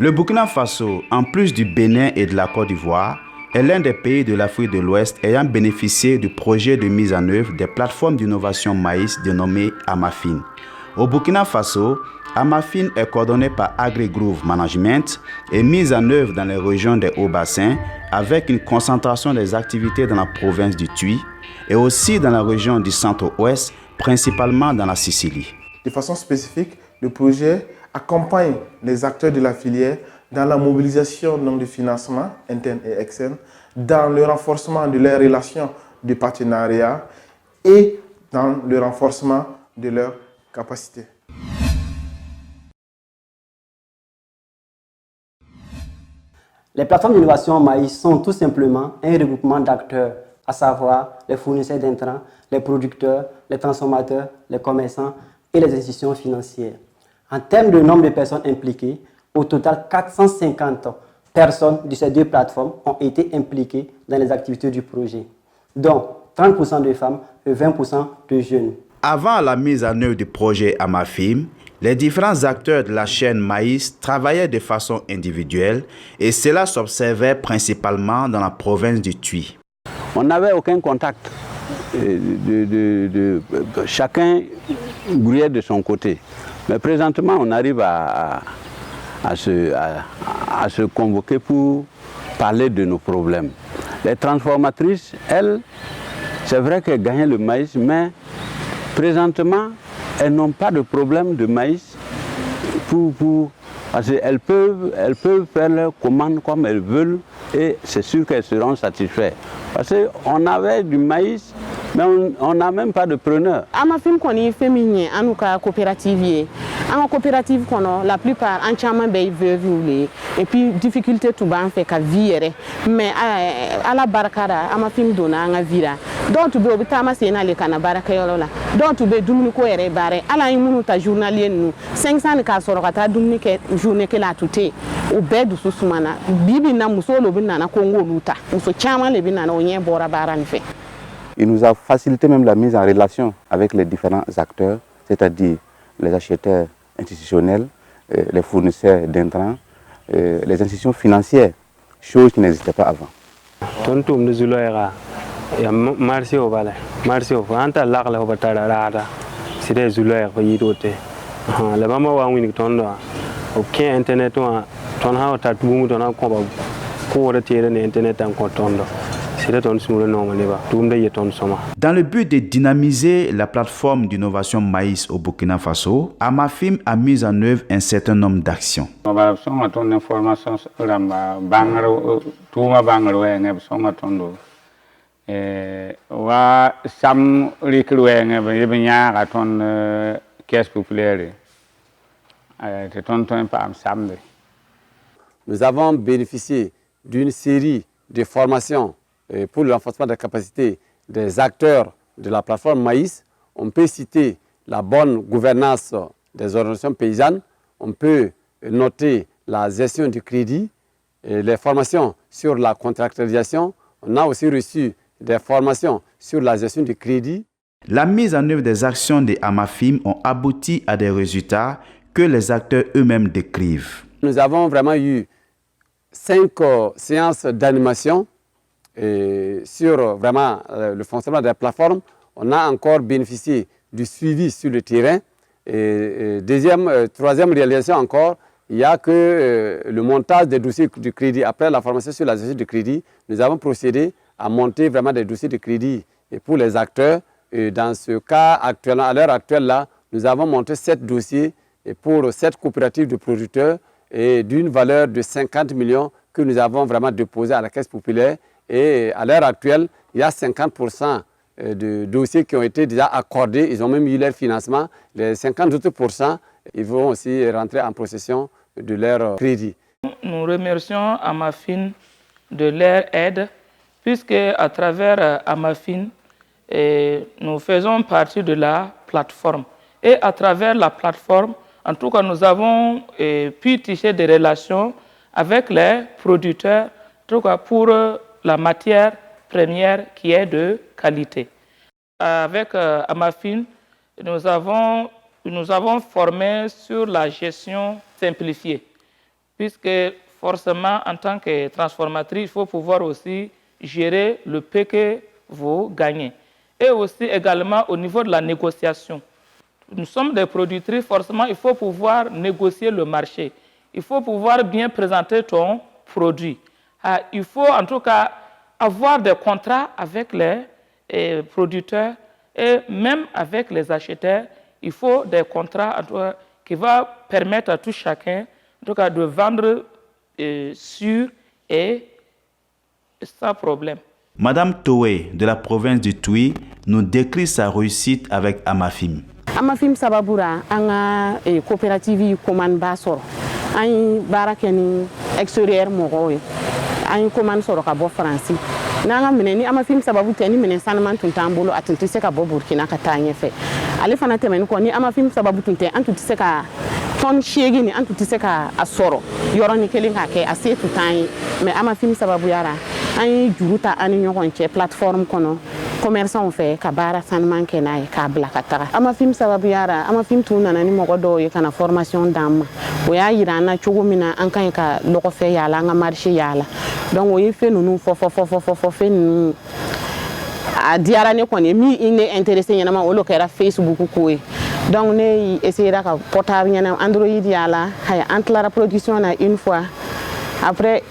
Le Burkina Faso, en plus du Bénin et de la Côte d'Ivoire, est l'un des pays de l'Afrique de l'Ouest ayant bénéficié du projet de mise en œuvre des plateformes d'innovation maïs dénommées Amafin. Au Burkina Faso, Amafin est coordonné par AgriGroove Management et mise en œuvre dans les régions des Hauts-Bassins avec une concentration des activités dans la province du Tuy et aussi dans la région du Centre-Ouest, principalement dans la Sicile. De façon spécifique, le projet accompagne les acteurs de la filière dans la mobilisation de financement interne et externe, dans le renforcement de leurs relations de partenariat et dans le renforcement de leurs capacités. Les plateformes d'innovation maïs sont tout simplement un regroupement d'acteurs, à savoir les fournisseurs d'intrants, les producteurs, les transformateurs, les commerçants et les institutions financières. En termes de nombre de personnes impliquées, au total 450 personnes de ces deux plateformes ont été impliquées dans les activités du projet, dont 30% de femmes et 20% de jeunes. Avant la mise en œuvre du projet Amafim, les différents acteurs de la chaîne maïs travaillaient de façon individuelle et cela s'observait principalement dans la province du Tuy. On n'avait aucun contact. Chacun grouillait de son côté. Mais présentement, on arrive à se convoquer pour parler de nos problèmes. Les transformatrices, elles, c'est vrai qu'elles gagnaient le maïs, mais présentement, elles n'ont pas de problème de maïs parce qu'elles peuvent faire leurs commandes comme elles veulent et c'est sûr qu'elles seront satisfaites. Parce qu'on avait du maïs, mais on n'a même pas de preneur. Amafim koni féminin anu ka coopérative en coopérative kono la plupart en chama bay veuve et puis difficulté tout ban fait ka viere mais à la barakara Amafim dona nga vira donc be obitama sena le kana baraka yolola donc be dumuni ko ere bare ala imunu ta journalier nu 500 ka soro kata dumuni ke journée ke la tuté o be du susumana bibi na musolo binana na Congo luta muso chama le binana onye bora barani fait. Il nous a facilité même la mise en relation avec les différents acteurs, c'est-à-dire les acheteurs institutionnels, les fournisseurs d'intrants, les institutions financières, chose qui n'existait pas avant. Dans le but de dynamiser la plateforme d'innovation maïs au Burkina Faso, Amafim a mis en œuvre un certain nombre d'actions. Nous avons bénéficié d'une série de formations pour le renforcement des capacités des acteurs de la plateforme maïs. On peut citer la bonne gouvernance des organisations paysannes, on peut noter la gestion du crédit, et les formations sur la contractualisation. On a aussi reçu des formations sur la gestion du crédit. La mise en œuvre des actions de Amafim ont abouti à des résultats que les acteurs eux-mêmes décrivent. Nous avons vraiment eu 5 séances d'animation sur vraiment le fonctionnement de la plateforme. On a encore bénéficié du suivi sur le terrain. Troisième réalisation encore, il y a que le montage des dossiers de crédit. Après la formation sur la gestion du crédit, nous avons procédé à monter vraiment des dossiers de crédit pour les acteurs. Et dans ce cas actuellement, à l'heure actuelle, là, nous avons monté 7 dossiers pour 7 coopératives de producteurs et d'une valeur de 50 millions que nous avons vraiment déposé à la Caisse populaire. Et à l'heure actuelle, il y a 50% de dossiers qui ont été déjà accordés. Ils ont même eu leur financement. Les 50 autres %, ils vont aussi rentrer en possession de leur crédit. Nous remercions Amafin de leur aide, puisque à travers Amafin, nous faisons partie de la plateforme. Et à travers la plateforme, en tout cas, nous avons pu tisser des relations avec les producteurs, en tout cas pour la matière première qui est de qualité. Avec Amafin, nous avons formé sur la gestion simplifiée, puisque forcément, en tant que transformatrice, il faut pouvoir aussi gérer le peu que vous gagnez. Et aussi également au niveau de la négociation. Nous sommes des productrices, forcément, il faut pouvoir négocier le marché. Il faut pouvoir bien présenter ton produit. Il faut en tout cas avoir des contrats avec les producteurs et même avec les acheteurs. Il faut des contrats en tout cas, qui vont permettre à tout chacun en tout cas, de vendre sûr et sans problème. Madame Toé de la province du Tuy nous décrit sa réussite avec Amafim. Amafim sababura anga coopérative commande basoro. An baara kɛ ni extérieur mɔgɔw ye an ye commande sɔrɔ ka bɔ faransi n'an ka minɛ ni Amafim sababu tɛ ni minɛ sanuman tun t'an bolo a tun tɛ se ka bɔ burkina ka taa ɲɛfɛ ale fana tɛmɛni kɔ ni Amafim sababu tun tɛ an tun tɛ se ka tɔn 8 ni an tun tɛ se ka a sɔrɔ yɔrɔnin kelen k'a kɛ a se tun t'an ye mais Amafim sababu yara an ye juru ta an ni ɲɔgɔn cɛ plateforme kɔnɔ commerçant fɛ ka baara sanuman kɛ n'a ye k'a bila ka taga Amafim sababu yara Amafim tun nana ni mɔgɔ dɔw ye ka na formation d'an ma o y'a yira an na cogo min na an kan ye ka lɔgɔfɛ yaala an ka marché yaala donc o ye fɛn ninnu fɔ fɛn ninnu a diyara ne kɔni min ne intéressé ɲɛnama o lo kɛra Facebook ko ye donc ne essayera ka portable ɲɛnama Android yaala haya an tilara production na une fois après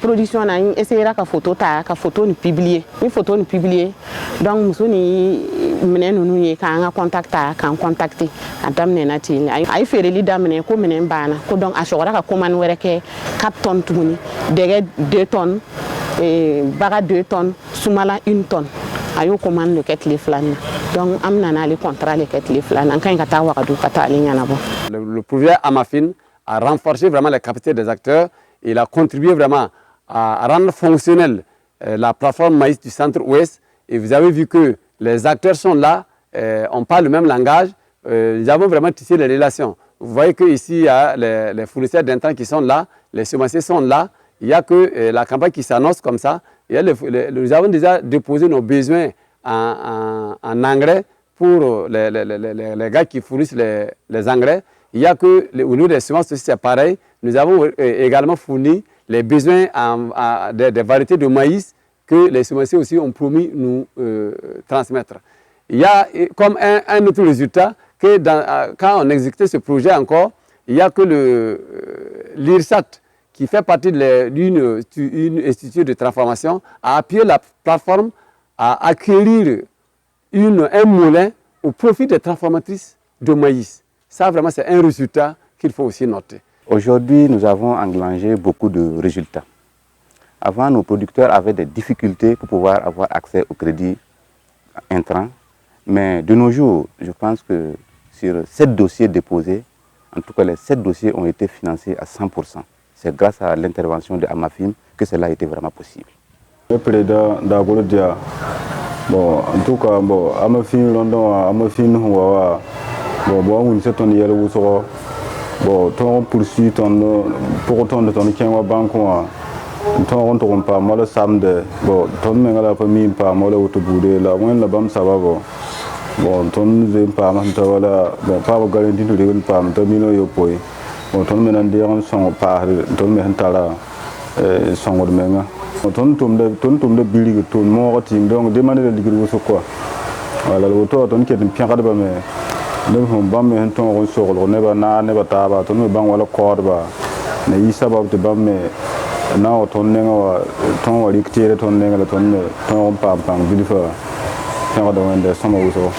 production na essayera ka photo ta ka photo ni publier ni photo ni publier donc muso ni minɛ ninnu ye k'an ka contact ta k'an contacter a daminɛ na ten a ye feereli daminɛ ko minɛn banna ko donc a sɔgɔra ka commande wɛrɛ kɛ 4 tonnes tuguni dɛgɛ 2 tonnes baga 2 tonnes sumala 1 tonne a y'o commande le kɛ tile 2 na donc an bɛna n'ale contrat le kɛ tile 2 na an ka ɲi ka taa Wagadu ka taa ale ɲɛnabɔ. Le projet Amafin a renforcé vraiment les capacités des acteurs. Il a contribué vraiment à rendre fonctionnelle la plateforme maïs du centre-ouest. Et vous avez vu que les acteurs sont là, on parle le même langage. Nous avons vraiment tissé les relations. Vous voyez qu'ici, il y a les fournisseurs d'intrants qui sont là, les semenciers sont là. Il n'y a que la campagne qui s'annonce comme ça. Nous avons déjà déposé nos besoins en engrais pour les gars qui fournissent les engrais. Il y a que au niveau des semences aussi, c'est pareil. Nous avons également fourni les besoins des variétés de maïs que les semenciers aussi ont promis nous transmettre. Il y a comme un autre résultat que quand on exécutait ce projet encore, il n'y a que l'IRSAT qui fait partie d'une institution de transformation a appuyé la plateforme à acquérir un moulin au profit des transformatrices de maïs. Ça vraiment c'est un résultat qu'il faut aussi noter. Aujourd'hui, nous avons engrangé beaucoup de résultats. Avant, nos producteurs avaient des difficultés pour pouvoir avoir accès au crédit intrant. Mais de nos jours, je pense que sur 7 dossiers déposés, en tout cas les 7 dossiers ont été financés à 100%. C'est grâce à l'intervention de Amafim que cela a été vraiment possible. Le président d'Agolodia, bon, en tout cas, bon, Amafim, London, Amafim, bon, c'est ton yellow, bon, ton poursuit pour autant de ton Kenwa Banco, ton retourne pas mal samedi, bon, ton mengala famille pas mal autoboudé, la moindre la bam ça va, bon, ton ne pas voilà, bon, pas garantie de l'école pas, ton mino yo poi, bon, ton menandier son pas, ton mentala, son de menga, ton tombe de billy, ton mort team, donc demander de l'école ou quoi, voilà, l'auteur, ton qui est une pierre de bamé. Nous avons ton sur le neba na neba taba ton me bang wala korba na isa bab te bam na ton nenga ton wali ktire ton nenga ton pam pam bilifa ton do wende sama uso.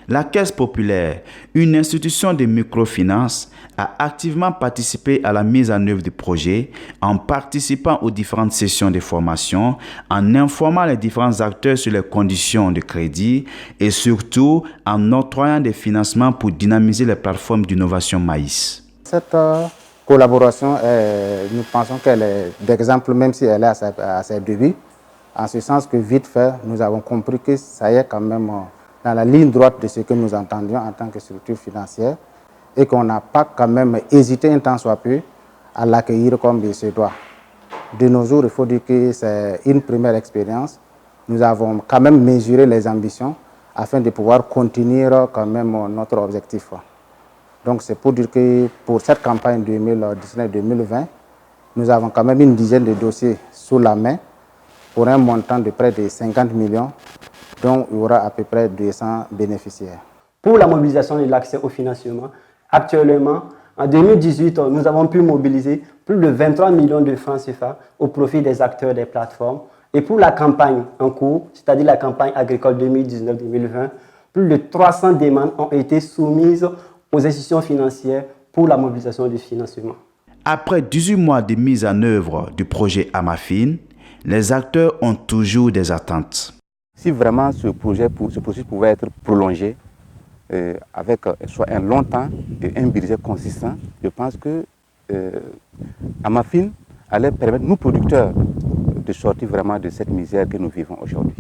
La Caisse populaire, une institution de microfinance, a activement participé à la mise en œuvre du projet en participant aux différentes sessions de formation, en informant les différents acteurs sur les conditions de crédit et surtout en octroyant des financements pour dynamiser les plateformes d'innovation maïs. Cette collaboration, nous pensons qu'elle est d'exemple même si elle est à ses débuts, en ce sens que vite fait, nous avons compris que ça y est quand même dans la ligne droite de ce que nous entendions en tant que structure financière et qu'on n'a pas quand même hésité un temps soit peu à l'accueillir comme il se doit. De nos jours, il faut dire que c'est une première expérience. Nous avons quand même mesuré les ambitions afin de pouvoir continuer quand même notre objectif. Donc c'est pour dire que pour cette campagne 2019-2020, nous avons quand même une dizaine de dossiers sous la main pour un montant de près de 50 millions, dont il y aura à peu près 200 bénéficiaires. Pour la mobilisation de l'accès au financement, actuellement, en 2018, nous avons pu mobiliser plus de 23 millions de francs CFA au profit des acteurs des plateformes. Et pour la campagne en cours, c'est-à-dire la campagne agricole 2019-2020, plus de 300 demandes ont été soumises aux institutions financières pour la mobilisation du financement. Après 18 mois de mise en œuvre du projet Amafin, les acteurs ont toujours des attentes. Si vraiment ce processus pouvait être prolongé avec soit un long temps et un budget consistant, je pense que Amafin allait permettre nous producteurs de sortir vraiment de cette misère que nous vivons aujourd'hui.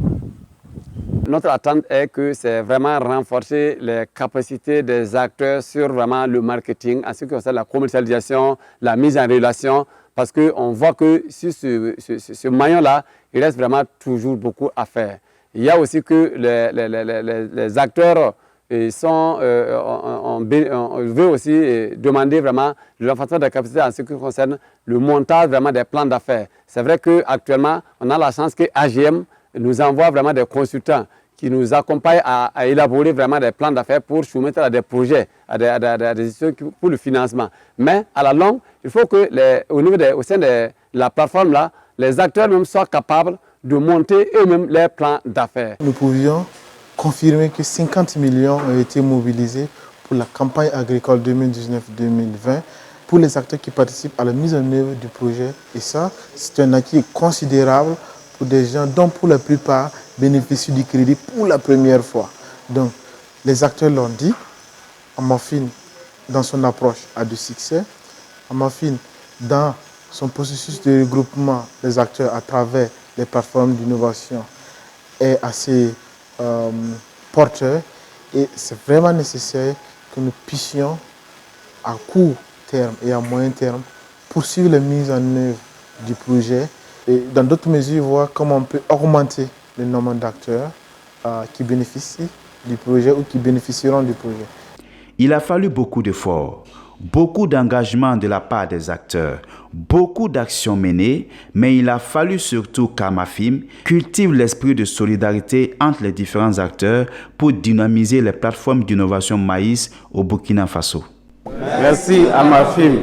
Notre attente est que c'est vraiment renforcer les capacités des acteurs sur vraiment le marketing, en ce qui concerne la commercialisation, la mise en relation, parce qu'on voit que sur ce maillon-là, il reste vraiment toujours beaucoup à faire. Il y a aussi que les acteurs on veut aussi demander vraiment le renforcement des capacités en ce qui concerne le montage vraiment des plans d'affaires. C'est vrai qu'actuellement, on a la chance que AGM nous envoie vraiment des consultants qui nous accompagnent à élaborer vraiment des plans d'affaires pour soumettre à des projets, à des institutions pour le financement. Mais à la longue, il faut que au sein de la plateforme là, les acteurs même soient capables de monter eux-mêmes leurs plans d'affaires. Nous pouvions confirmer que 50 millions ont été mobilisés pour la campagne agricole 2019-2020 pour les acteurs qui participent à la mise en œuvre du projet. Et ça, c'est un acquis considérable pour des gens dont pour la plupart bénéficient du crédit pour la première fois. Donc, les acteurs l'ont dit, Amafin, dans son approche, a du succès. Amafin, dans son processus de regroupement des acteurs à travers les plateformes d'innovation, est assez porteur. Et c'est vraiment nécessaire que nous puissions, à court terme et à moyen terme, poursuivre la mise en œuvre du projet et dans d'autres mesures voir comment on peut augmenter le nombre d'acteurs qui bénéficient du projet ou qui bénéficieront du projet. Il a fallu beaucoup d'efforts, beaucoup d'engagement de la part des acteurs, beaucoup d'actions menées, mais il a fallu surtout qu'Amafin cultive l'esprit de solidarité entre les différents acteurs pour dynamiser les plateformes d'innovation maïs au Burkina Faso. Merci Amafin.